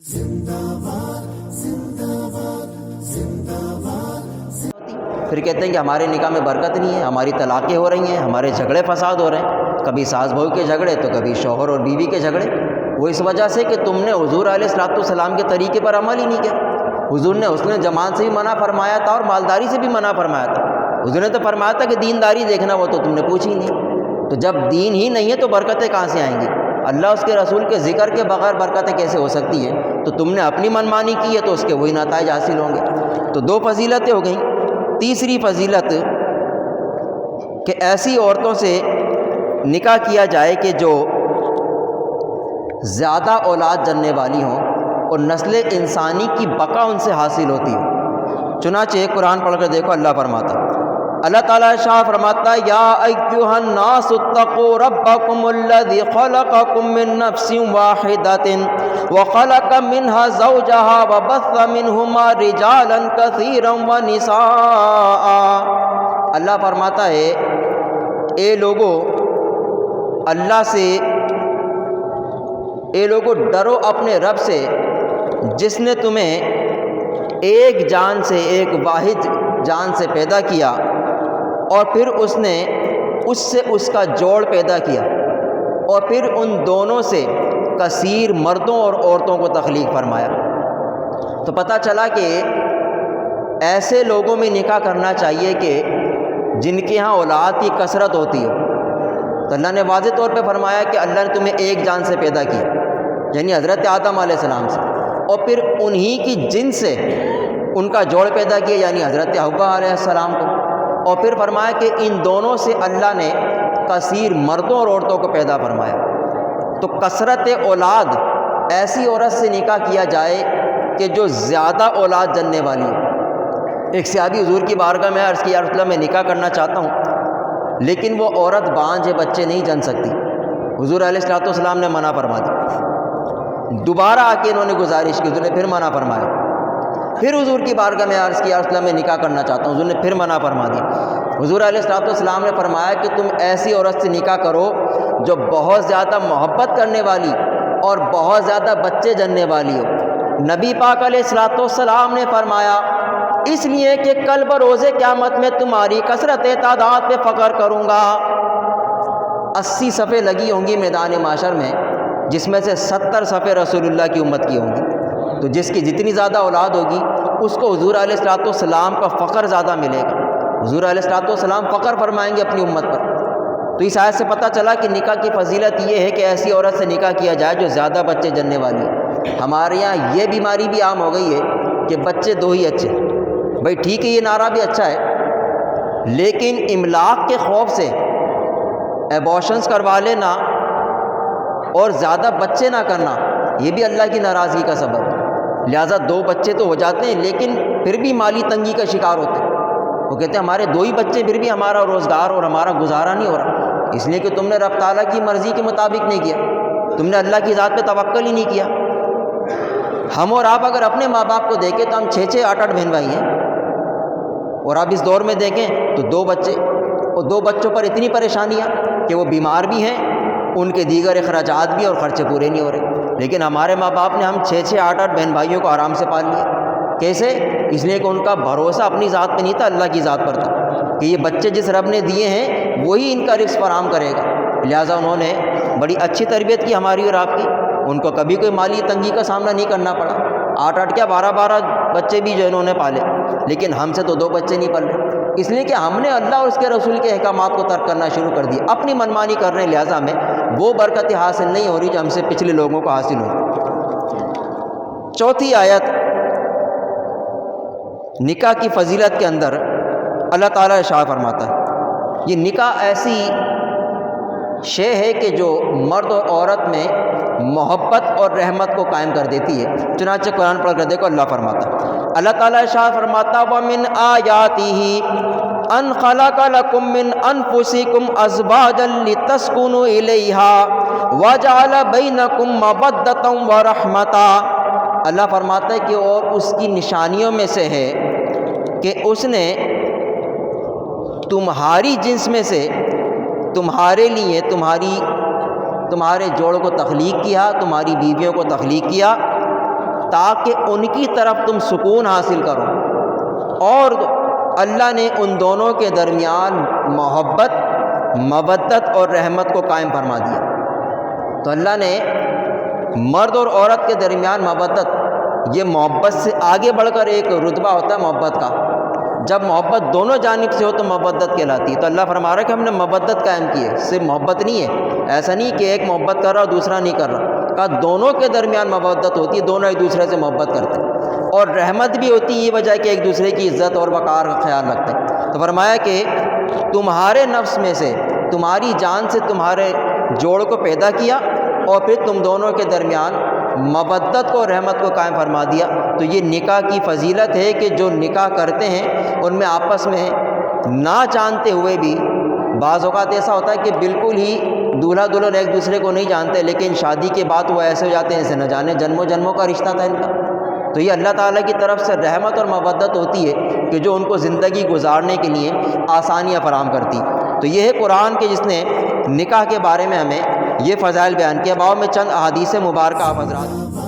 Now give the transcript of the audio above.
پھر کہتے ہیں کہ ہمارے نکاح میں برکت نہیں ہے، ہماری طلاقیں ہو رہی ہیں، ہمارے جھگڑے فساد ہو رہے ہیں، کبھی ساس بہو کے جھگڑے تو کبھی شوہر اور بیوی کے جھگڑے۔ وہ اس وجہ سے کہ تم نے حضور علیہ الصلوۃ والسلام کے طریقے پر عمل ہی نہیں کیا۔ حضور نے حسن جمال سے بھی منع فرمایا تھا اور مالداری سے بھی منع فرمایا تھا۔ حضور نے تو فرمایا تھا کہ دینداری دیکھنا، وہ تو تم نے پوچھی نہیں۔ تو جب دین ہی نہیں ہے تو برکتیں کہاں سے آئیں گی؟ اللہ اس کے رسول کے ذکر کے بغیر برکتیں کیسے ہو سکتی ہیں؟ تو تم نے اپنی منمانی کی ہے تو اس کے وہی نتائج حاصل ہوں گے۔ تو دو فضیلتیں ہو گئیں۔ تیسری فضیلت کہ ایسی عورتوں سے نکاح کیا جائے کہ جو زیادہ اولاد جننے والی ہوں اور نسل انسانی کی بقا ان سے حاصل ہوتی ہو۔ چنانچہ قرآن پڑھ کر دیکھو، اللہ فرماتا، اللہ تعالیٰ شاہ فرماتا، یا ایھا الناس اتقوا ربکم الذی خلقکم من نفس واحدۃ وخلق منها زوجها وبث منہما رجالا کثیرا ونساء۔ اللہ فرماتا ہے، اے لوگو ڈرو اپنے رب سے جس نے تمہیں ایک جان سے، ایک واحد جان سے پیدا کیا اور پھر اس نے اس سے اس کا جوڑ پیدا کیا اور پھر ان دونوں سے کثیر مردوں اور عورتوں کو تخلیق فرمایا۔ تو پتہ چلا کہ ایسے لوگوں میں نکاح کرنا چاہیے کہ جن کے ہاں اولاد کی کثرت ہوتی ہو۔ تو اللہ نے واضح طور پہ فرمایا کہ اللہ نے تمہیں ایک جان سے پیدا کیا، یعنی حضرت آدم علیہ السلام سے، اور پھر انہی کی جن سے ان کا جوڑ پیدا کیا، یعنی حضرت حوا علیہ السلام کو، اور پھر فرمایا کہ ان دونوں سے اللہ نے کثیر مردوں اور عورتوں کو پیدا فرمایا۔ تو کثرت اولاد، ایسی عورت سے نکاح کیا جائے کہ جو زیادہ اولاد جننے والی ہو۔ ایک صحابی حضور کی بارگاہ میں عرض کیا، یا رسول اللہ میں نکاح کرنا چاہتا ہوں لیکن وہ عورت بانجھ ہے، بچے نہیں جن سکتی۔ حضور علیہ الصلوۃ والسلام نے منع فرما دی۔ دوبارہ آ کے انہوں نے گزارش کی، حضور نے پھر منع فرمایا۔ پھر حضور کی بارگاہ میں عرض کیا، رسول اللہ میں نکاح کرنا چاہتا ہوں، حضور نے پھر منع فرما دی۔ حضور علیہ الصلوۃ والسلام نے فرمایا کہ تم ایسی عورت سے نکاح کرو جو بہت زیادہ محبت کرنے والی اور بہت زیادہ بچے جننے والی ہو۔ نبی پاک علیہ الصلوۃ والسلام نے فرمایا، اس لیے کہ کل بروز قیامت میں تمہاری کثرت تعداد پہ فخر کروں گا۔ 80 صفیں لگی ہوں گی میدان معاشر میں، جس میں سے 70 صفیں رسول اللہ کی امت کی ہوں گی۔ تو جس کی جتنی زیادہ اولاد ہوگی اس کو حضور علیہ الصلوۃ والسلام کا فخر زیادہ ملے گا۔ حضور علیہ الصلوۃ والسلام فخر فرمائیں گے اپنی امت پر۔ تو اس آیت سے پتہ چلا کہ نکاح کی فضیلت یہ ہے کہ ایسی عورت سے نکاح کیا جائے جو زیادہ بچے جننے والی ہے۔ ہمارے یہاں یہ بیماری بھی عام ہو گئی ہے کہ بچے دو ہی اچھے۔ بھائی ٹھیک ہے، یہ نعرہ بھی اچھا ہے، لیکن املاق کے خوف سے ایبارشنز کروا لینا اور زیادہ بچے نہ کرنا، یہ بھی اللہ کی ناراضگی کا سبب ہے۔ لہٰذا 2 بچے تو ہو جاتے ہیں لیکن پھر بھی مالی تنگی کا شکار ہوتے ہیں۔ وہ کہتے ہیں ہمارے 2 ہی بچے، پھر بھی ہمارا روزگار اور ہمارا گزارا نہیں ہو رہا، اس لیے کہ تم نے رب تعالیٰ کی مرضی کے مطابق نہیں کیا، تم نے اللہ کی ذات پہ توکل ہی نہیں کیا۔ ہم اور آپ اگر اپنے ماں باپ کو دیکھیں تو ہم 6 8 بہن بھائی ہیں، اور آپ اس دور میں دیکھیں تو 2 بچے، اور 2 بچوں پر اتنی پریشانیاں کہ وہ بیمار بھی ہیں، ان کے دیگر اخراجات بھی اور خرچے پورے نہیں ہو رہے۔ لیکن ہمارے ماں باپ نے ہم 6 8 بہن بھائیوں کو آرام سے پال لیا۔ کیسے؟ اس لیے کہ ان کا بھروسہ اپنی ذات پہ نہیں تھا، اللہ کی ذات پر تھا کہ یہ بچے جس رب نے دیے ہیں وہی ان کا رزق فراہم کرے گا۔ لہٰذا انہوں نے بڑی اچھی تربیت کی ہماری اور آپ کی، ان کو کبھی کوئی مالی تنگی کا سامنا نہیں کرنا پڑا۔ 8 کیا 12 بچے بھی جو انہوں نے پالے، لیکن ہم سے تو 2 بچے نہیں پل رہے، اس لیے کہ ہم نے اللہ اور اس کے رسول کے احکامات کو ترک کرنا شروع کر دیا، اپنی منمانی کر رہے ہیں۔ لہٰذا ہمیں وہ برکتیں حاصل نہیں ہو رہی جو ہم سے پچھلے لوگوں کو حاصل ہوئی۔ چوتھی آیت نکاح کی فضیلت کے اندر اللہ تعالیٰ ارشاد فرماتا ہے، یہ نکاح ایسی شے ہے کہ جو مرد اور عورت میں محبت اور رحمت کو قائم کر دیتی ہے۔ چنانچہ قرآن پڑھ کر دیکھو، اللہ فرماتا ہے، اللہ تعالیٰ ارشاد فرماتا، وَمِنْ آيَاتِهِ أَنْ خَلَقَ لَكُم مِّنْ أَنفُسِكُمْ أَزْوَاجًا لِتَسْكُنُوا إِلَيْهَا وَجَعَلَ بَيْنَكُم مَّوَدَّةً وَرَحْمَةً۔ اللہ فرماتا ہے کہ اور اس کی نشانیوں میں سے ہے کہ اس نے تمہاری جنس میں سے تمہارے لیے تمہارے جوڑ کو تخلیق کیا، تمہاری بیویوں کو تخلیق کیا، تاکہ ان کی طرف تم سکون حاصل کرو، اور اللہ نے ان دونوں کے درمیان محبت، مودت اور رحمت کو قائم فرما دیا۔ تو اللہ نے مرد اور عورت کے درمیان مودت، یہ محبت سے آگے بڑھ کر ایک رتبہ ہوتا ہے محبت کا، جب محبت دونوں جانب سے ہو تو مودت کہلاتی ہے۔ تو اللہ فرما رہا ہے کہ ہم نے مودت قائم کی ہے، صرف محبت نہیں ہے، ایسا نہیں کہ ایک محبت کر رہا اور دوسرا نہیں کر رہا، کہا دونوں کے درمیان مودت ہوتی ہے، دونوں ایک دوسرے سے محبت کرتے ہیں، اور رحمت بھی ہوتی ہے، یہ وجہ کہ ایک دوسرے کی عزت اور وقار کا خیال رکھتے ہیں۔ تو فرمایا کہ تمہارے نفس میں سے، تمہاری جان سے تمہارے جوڑ کو پیدا کیا، اور پھر تم دونوں کے درمیان مودت کو، رحمت کو قائم فرما دیا۔ تو یہ نکاح کی فضیلت ہے کہ جو نکاح کرتے ہیں ان میں آپس میں نہ جانتے ہوئے بھی، بعض اوقات ایسا ہوتا ہے کہ بالکل ہی دولہا دلہن ایک دوسرے کو نہیں جانتے، لیکن شادی کے بعد وہ ایسے ہو جاتے ہیں جیسے نہ جانے جنموں جنموں کا رشتہ تھا ان کا۔ تو یہ اللہ تعالیٰ کی طرف سے رحمت اور مودت ہوتی ہے کہ جو ان کو زندگی گزارنے کے لیے آسانیاں فراہم کرتی۔ تو یہ ہے قرآن کے جس نے نکاح کے بارے میں ہمیں یہ فضائل بیان کیا۔ اب میں چند احادیث مبارکہ آپ حضرات